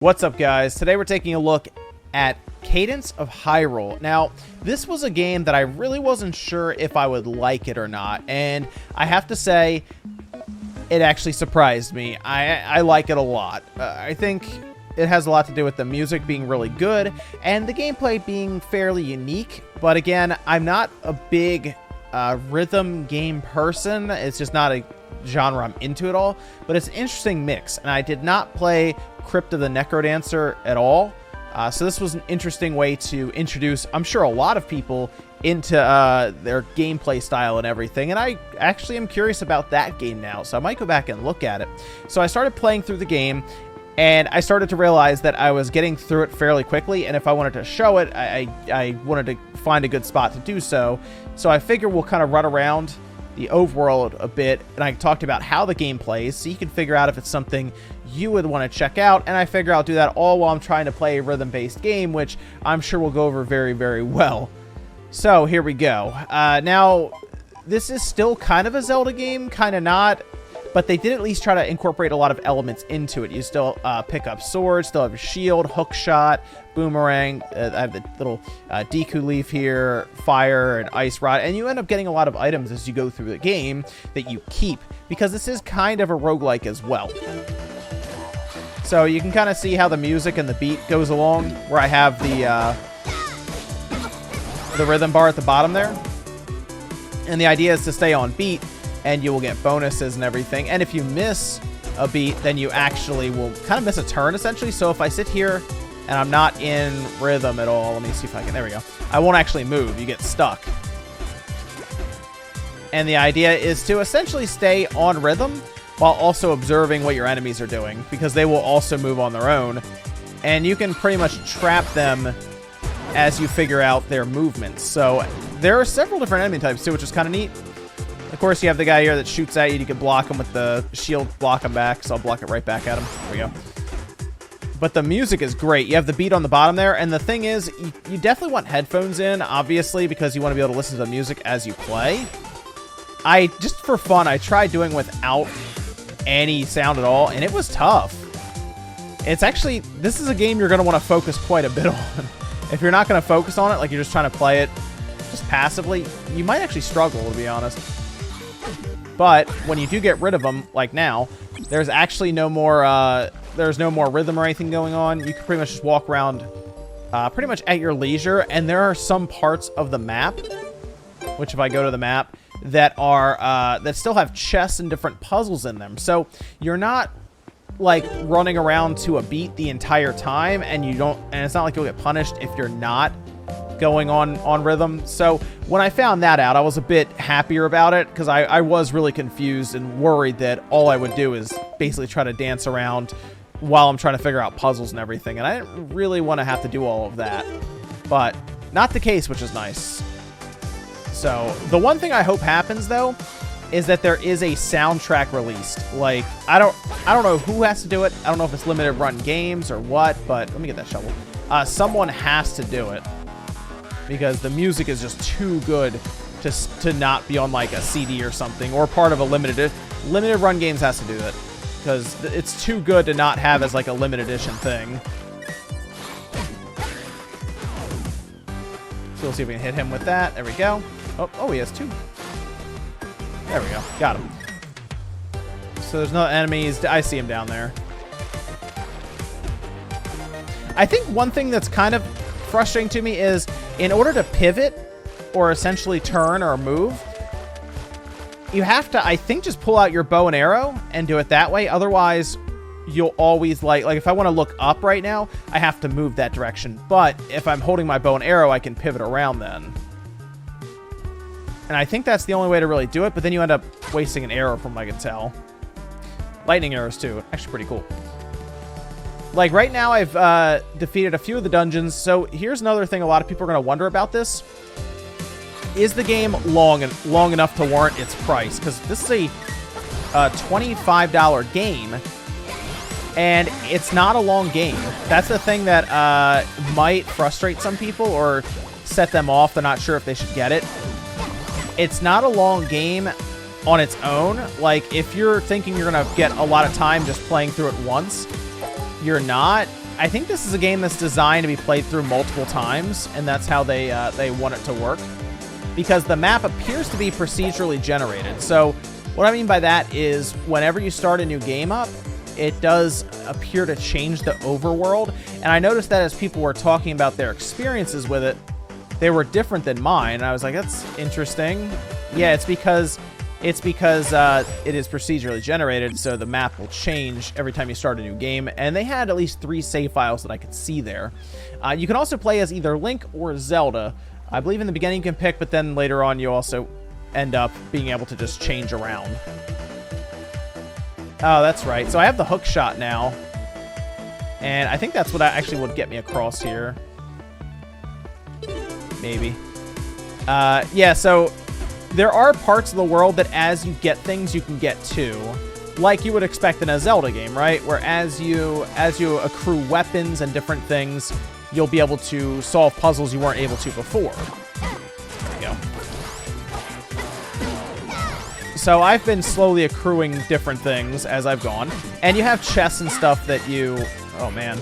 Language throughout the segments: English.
What's up, guys? Today we're taking a look at Cadence of Hyrule. Now, this was a game that I really wasn't sure if I would like it or not, and I have to say, it actually surprised me. I like it a lot. I think it has a lot to do with the music being really good, and the gameplay being fairly unique, but again, I'm not a big rhythm game person. It's just not a genre I'm into at all, but it's an interesting mix, and I did not play Crypt of the Necrodancer at all, so this was an interesting way to introduce, I'm sure, a lot of people into their gameplay style and everything, and I actually am curious about that game now, so I might go back and look at it. So I started playing through the game, and I started to realize that I was getting through it fairly quickly, and if I wanted to show it, I wanted to find a good spot to do so. So I figure we'll kind of run around the overworld a bit, and I talked about how the game plays, so you can figure out if it's something you would want to check out, and I figure I'll do that all while I'm trying to play a rhythm-based game, which I'm sure will go over very, very well. So, here we go. Now, this is still kind of a Zelda game, kind of not, but they did at least try to incorporate a lot of elements into it. You still pick up swords, still have a shield, hook shot, boomerang. I have the little Deku leaf here, fire, and ice rod, and you end up getting a lot of items as you go through the game that you keep, because this is kind of a roguelike as well. So you can kind of see how the music and the beat goes along, where I have the rhythm bar at the bottom there. And the idea is to stay on beat, and you will get bonuses and everything. And if you miss a beat, then you actually will kind of miss a turn, essentially. So if I sit here and I'm not in rhythm at all, let me see if I can, there we go. I won't actually move, you get stuck. And the idea is to essentially stay on rhythm while also observing what your enemies are doing, because they will also move on their own. And you can pretty much trap them as you figure out their movements. So there are several different enemy types too, which is kind of neat. Of course, you have the guy here that shoots at you. You can block him with the shield, block him back, so I'll block it right back at him. There we go. But the music is great. You have the beat on the bottom there, and the thing is, you definitely want headphones in, obviously, because you want to be able to listen to the music as you play. Just for fun, I tried doing without any sound at all, and it was tough. It's actually, this is a game you're going to want to focus quite a bit on. If you're not going to focus on it, like you're just trying to play it just passively, you might actually struggle, to be honest. But when you do get rid of them, like now, there's actually no more rhythm or anything going on. You can pretty much just walk around pretty much at your leisure, and there are some parts of the map, which if I go to the map, that still have chests and different puzzles in them. So you're not like running around to a beat the entire time, and it's not like you'll get punished if you're not going on rhythm. So when I found that out, I was a bit happier about it, because I was really confused and worried that all I would do is basically try to dance around while I'm trying to figure out puzzles and everything, and I didn't really want to have to do all of that. But not the case, which is nice. So the one thing I hope happens, though, is that there is a soundtrack released. Like, I don't know who has to do it. I don't know if it's limited run games or what, but let me get that shovel. Someone has to do it, because the music is just too good to not be on like a CD or something, or part of a limited run games has to do it, because it's too good to not have as like a limited edition thing. So we'll see if we can hit him with that. There we go. Oh, he has two. There we go. Got him. So there's no enemies. I see him down there. I think one thing that's kind of frustrating to me is, in order to pivot or essentially turn or move, you have to, I think, just pull out your bow and arrow and do it that way. Otherwise, you'll always like if I want to look up right now, I have to move that direction. But if I'm holding my bow and arrow, I can pivot around then. And I think that's the only way to really do it, but then you end up wasting an arrow from what I can tell. Lightning arrows, too. Actually pretty cool. Like, right now, I've defeated a few of the dungeons, so here's another thing a lot of people are going to wonder about this. Is the game long enough to warrant its price? Because this is a $25 game, and it's not a long game. That's the thing that might frustrate some people or set them off. They're not sure if they should get it. It's not a long game on its own. Like, if you're thinking you're going to get a lot of time just playing through it once, you're not. I think this is a game that's designed to be played through multiple times, and that's how they want it to work. Because the map appears to be procedurally generated. So what I mean by that is whenever you start a new game up, it does appear to change the overworld. And I noticed that as people were talking about their experiences with it, they were different than mine. And I was like, that's interesting. Yeah, it's because it is procedurally generated, so the map will change every time you start a new game. And they had at least 3 save files that I could see there. You can also play as either Link or Zelda. I believe in the beginning you can pick, but then later on you also end up being able to just change around. Oh, that's right. So I have the hook shot now. And I think that's what actually would get me across here. Maybe. Yeah, so there are parts of the world that as you get things, you can get to. Like you would expect in a Zelda game, right? Where as you accrue weapons and different things, you'll be able to solve puzzles you weren't able to before. There we go. So I've been slowly accruing different things as I've gone. And you have chests and stuff that you... Oh, man.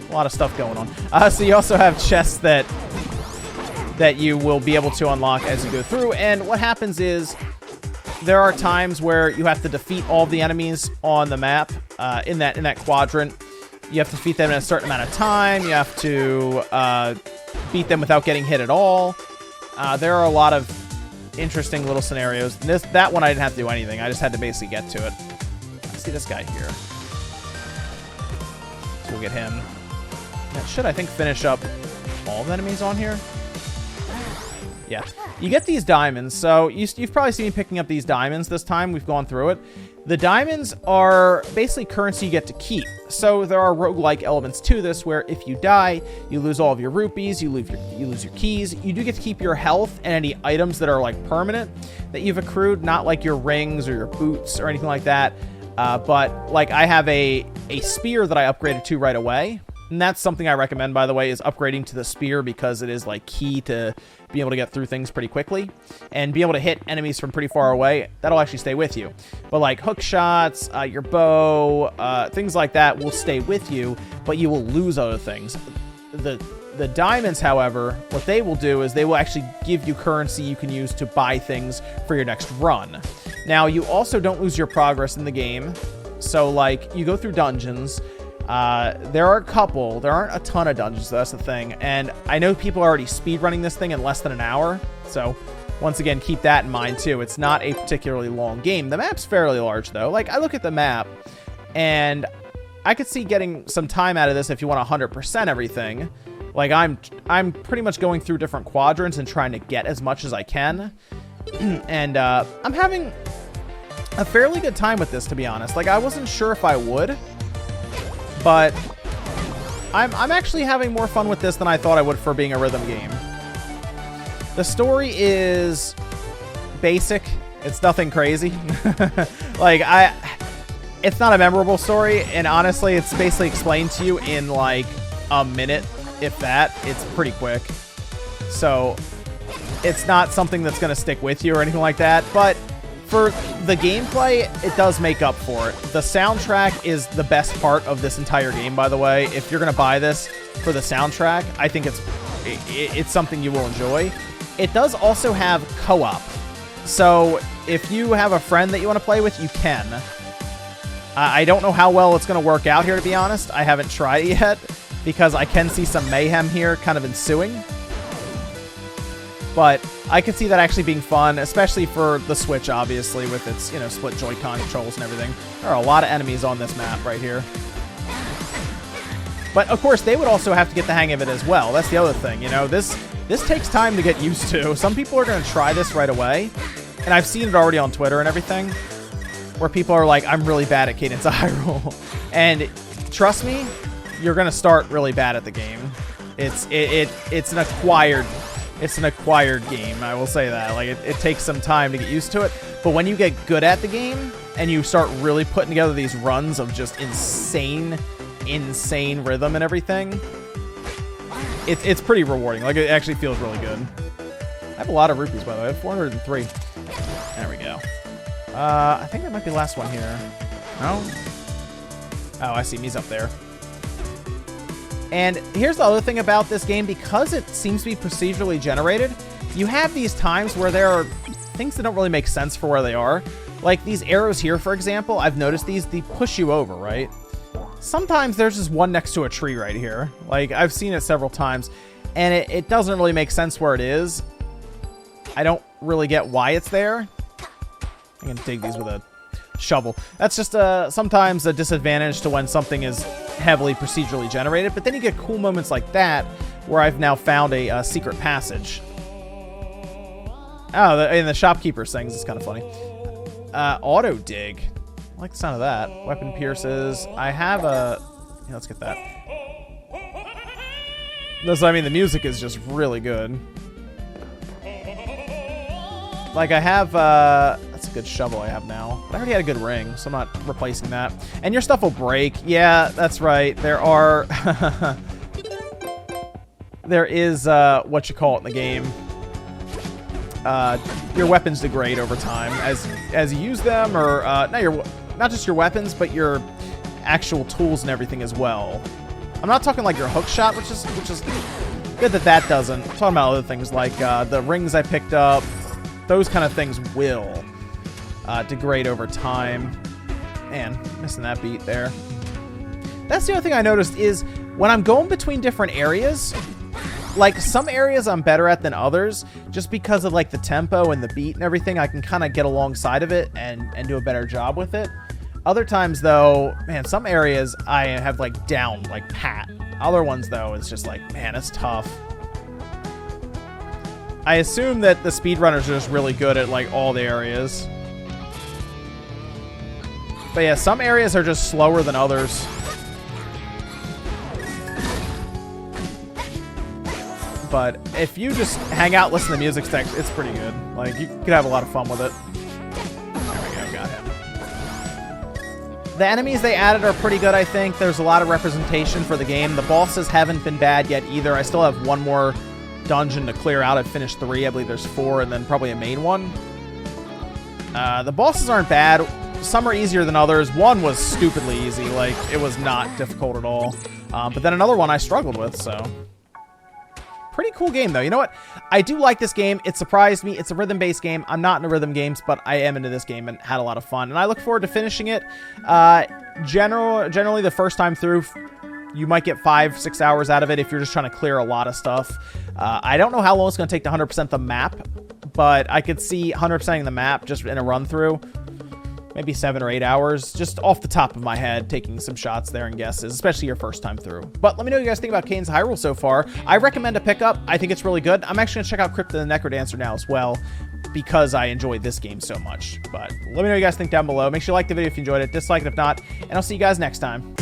A lot of stuff going on. So you also have chests that you will be able to unlock as you go through. And what happens is there are times where you have to defeat all the enemies on the map in that quadrant. You have to defeat them in a certain amount of time. You have to beat them without getting hit at all. There are a lot of interesting little scenarios. That one I didn't have to do anything. I just had to basically get to it. Let's see this guy here. So we'll get him. That should, I think, finish up all the enemies on here. Yeah. You get these diamonds. So you've probably seen me picking up these diamonds this time. We've gone through it. The diamonds are basically currency you get to keep. So there are roguelike elements to this where if you die, you lose all of your rupees, you lose your keys. You do get to keep your health and any items that are like permanent that you've accrued, not like your rings or your boots or anything like that. But like I have a spear that I upgraded to right away. And that's something I recommend, by the way, is upgrading to the spear because it is like key to be able to get through things pretty quickly and be able to hit enemies from pretty far away. That'll actually stay with you. But like hook shots, your bow, things like that will stay with you, but you will lose other things. The diamonds, however, what they will do is they will actually give you currency you can use to buy things for your next run. Now, you also don't lose your progress in the game. So like you go through dungeons. There are a couple. There aren't a ton of dungeons, so that's the thing. And I know people are already speedrunning this thing in less than an hour. So, once again, keep that in mind, too. It's not a particularly long game. The map's fairly large, though. Like, I look at the map, and I could see getting some time out of this if you want 100% everything. Like, I'm pretty much going through different quadrants and trying to get as much as I can. And, I'm having a fairly good time with this, to be honest. Like, I wasn't sure if I would. But I'm actually having more fun with this than I thought I would for being a rhythm game. The story is basic. It's nothing crazy. Like, it's not a memorable story, and honestly, it's basically explained to you in like a minute, if that. It's pretty quick. So, it's not something that's going to stick with you or anything like that, but for the gameplay, it does make up for it. The soundtrack is the best part of this entire game, by the way. If you're going to buy this for the soundtrack, I think it's something you will enjoy. It does also have co-op. So if you have a friend that you want to play with, you can. I don't know how well it's going to work out here, to be honest. I haven't tried it yet because I can see some mayhem here kind of ensuing. But I could see that actually being fun, especially for the Switch, obviously, with its, split Joy-Con controls and everything. There are a lot of enemies on this map right here. But, of course, they would also have to get the hang of it as well. That's the other thing, This takes time to get used to. Some people are going to try this right away. And I've seen it already on Twitter and everything, where people are like, I'm really bad at Cadence of Hyrule. And trust me, you're going to start really bad at the game. It's an acquired game, I will say that. Like, it takes some time to get used to it. But when you get good at the game, and you start really putting together these runs of just insane rhythm and everything, it's pretty rewarding. Like, it actually feels really good. I have a lot of rupees, by the way. I have 403. There we go. I think that might be the last one here. No? Oh, I see him. He's up there. And here's the other thing about this game, because it seems to be procedurally generated, you have these times where there are things that don't really make sense for where they are. Like these arrows here, for example, I've noticed they push you over, right? Sometimes there's just one next to a tree right here. Like, I've seen it several times, and it doesn't really make sense where it is. I don't really get why it's there. I can dig these with a shovel. That's just sometimes a disadvantage to when something is heavily procedurally generated, but then you get cool moments like that where I've now found a secret passage. Oh, and the shopkeeper sings. It's kind of funny. Auto dig. I like the sound of that. Weapon pierces. I have a... Yeah, let's get that. I mean, the music is just really good. Like, I have... That's a good shovel I have now. But I already had a good ring, so I'm not replacing that. And your stuff will break. Yeah, that's right. There are... there is, what you call it in the game. Your weapons degrade over time as you use them, or not just your weapons, but your actual tools and everything as well. I'm not talking like your hook shot, which is good that doesn't. I'm talking about other things like the rings I picked up. Those kind of things will degrade over time. Man, missing that beat there. That's the other thing I noticed is when I'm going between different areas. Like, some areas I'm better at than others, just because of, like, the tempo and the beat and everything. I can kind of get alongside of it and do a better job with it. Other times, though, man, some areas I have, like, down, like, pat. Other ones, though, it's just like, man, it's tough. I assume that the speedrunners are just really good at, like, all the areas. But, yeah, some areas are just slower than others. But if you just hang out, listen to music stacks, it's pretty good. Like, you could have a lot of fun with it. There we go, got him. The enemies they added are pretty good, I think. There's a lot of representation for the game. The bosses haven't been bad yet either. I still have one more dungeon to clear out. I've finished 3. I believe there's 4, and then probably a main one. The bosses aren't bad. Some are easier than others. One was stupidly easy. Like, it was not difficult at all. But then another one I struggled with, so... Pretty cool game, though. You know what? I do like this game. It surprised me. It's a rhythm-based game. I'm not into rhythm games, but I am into this game and had a lot of fun. And I look forward to finishing it. Generally, the first time through, you might get 5-6 hours out of it if you're just trying to clear a lot of stuff. I don't know how long it's going to take to 100% the map, but I could see 100%ing the map just in a run-through. Maybe 7 or 8 hours, just off the top of my head, taking some shots there and guesses, especially your first time through. But let me know what you guys think about Cadence of Hyrule so far. I recommend a pickup. I think it's really good. I'm actually going to check out Crypt of the Necrodancer now as well, because I enjoyed this game so much. But let me know what you guys think down below. Make sure you like the video if you enjoyed it, dislike it if not, and I'll see you guys next time.